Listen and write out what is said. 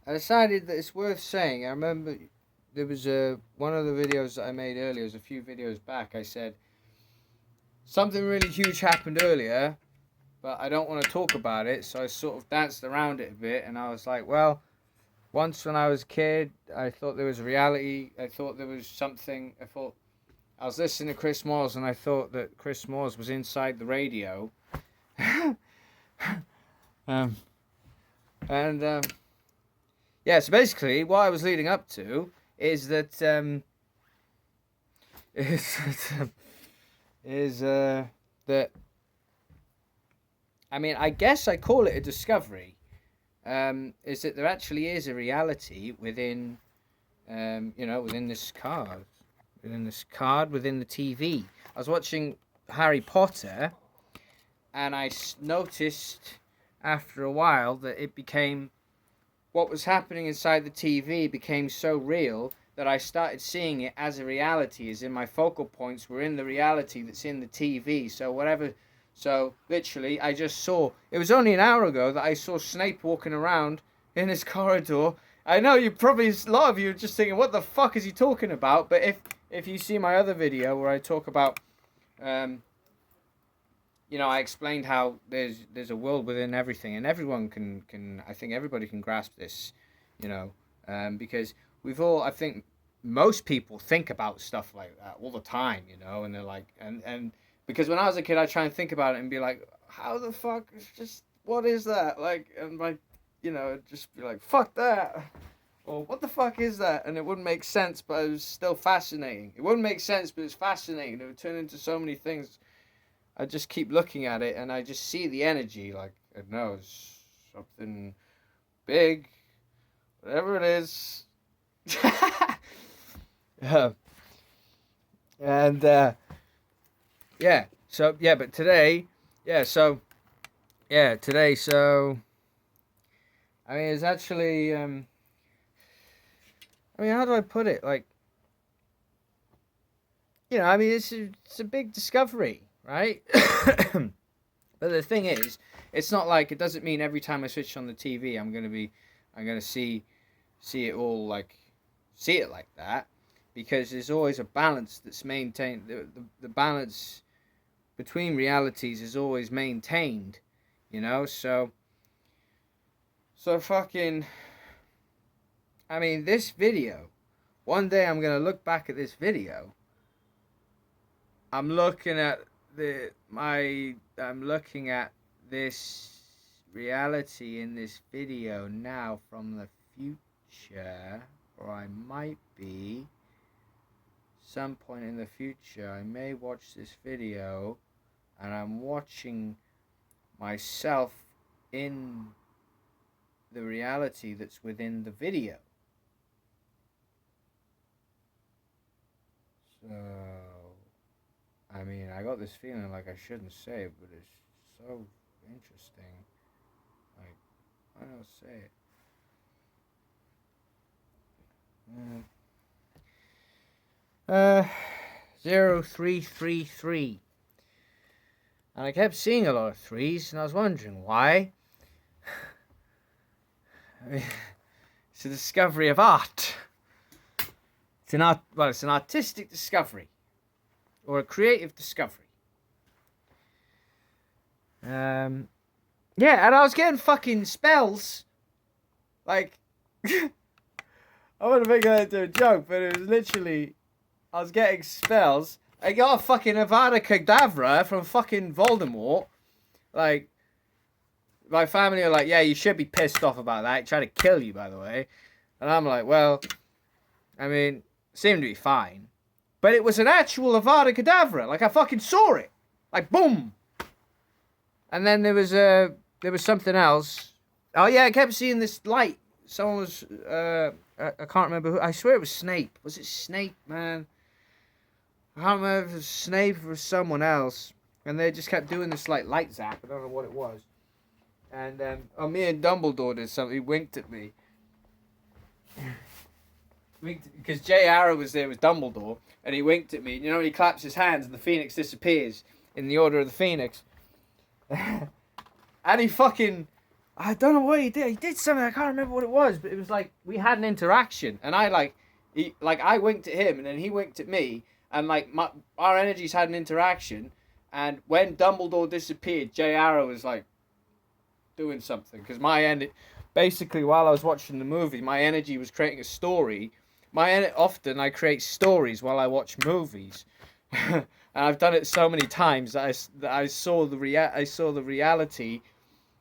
I decided that it's worth saying. I remember there was one of the videos that I made earlier, it was a few videos back. I said something really huge happened earlier, but I don't want to talk about it. So I sort of danced around it a bit, and I was like, well, once when I was a kid, I thought there was reality. I thought there was something. I thought I was listening to Chris Moores, and I thought that Chris Moores was inside the radio. um, and yeah, so basically, what I was leading up to is that is that I mean, I guess I call it a discovery. Is that there actually is a reality within, within this card, within the TV. I was watching Harry Potter, and I noticed after a while that it became what was happening inside the TV became so real that I started seeing it as a reality, as in my focal points were in the reality that's in the TV. So whatever, so literally, I just saw. It was only an hour ago that I saw Snape walking around in his corridor. I know you probably, a lot of you are just thinking, what the fuck is he talking about? But if you see my other video where I talk about, I explained how there's a world within everything, and everyone can I think everybody can grasp this, because we've all, I think most people think about stuff like that all the time, and they're like, and because when I was a kid, I try and think about it and be like, how the fuck, it's just, what is that? Like, and like, just be like, fuck that. Or what the fuck is that? And it wouldn't make sense, but it was still fascinating. It wouldn't make sense, but it's fascinating. It would turn into so many things. I just keep looking at it and I just see the energy. Like, I don't know, it's something big, whatever it is. And yeah, so yeah, but today, today, so I mean, it's actually, I mean, how do I put it? Like, I mean, it's a big discovery, right? But the thing is, it's not like, it doesn't mean every time I switch on the TV, I'm gonna see it all, like, see it like that, because there's always a balance that's maintained. The balance between realities is always maintained, so fucking, I mean, this video, one day I'm gonna look back at this video. I'm looking at this reality in this video now from the future, or I might be some point in the future. I may watch this video and I'm watching myself in the reality that's within the video. So I mean, I got this feeling like I shouldn't say it, but it's so interesting. Like, why not say it? 0333. And I kept seeing a lot of threes, and I was wondering why. I mean, it's a discovery of art. It's an artistic discovery. Or a creative discovery. Yeah, and I was getting fucking spells. Like, I want to make that into a joke, but it was literally, I was getting spells. I got a fucking Avada Kedavra from fucking Voldemort. Like, my family are like, yeah, you should be pissed off about that. He tried to kill you, by the way. And I'm like, well, I mean, it seemed to be fine. But it was an actual Avada Kedavra. Like, I fucking saw it. Like, boom. And then there was something else. Oh, yeah, I kept seeing this light. Someone was, I can't remember who. I swear it was Snape. Was it Snape, man? I can't remember if it was Snape or someone else. And they just kept doing this, like, light zap. I don't know what it was. And, me and Dumbledore did something. He winked at me. Because Jay Arrow was there with Dumbledore, and he winked at me. You know, he claps his hands, and the Phoenix disappears in the Order of the Phoenix. And he fucking I don't know what he did. He did something. I can't remember what it was, but it was like we had an interaction, and I winked at him, and then he winked at me, and like our energies had an interaction. And when Dumbledore disappeared, Jay Arrow was like doing something because basically while I was watching the movie, my energy was creating a story. Often I create stories while I watch movies. And I've done it so many times that I saw the reality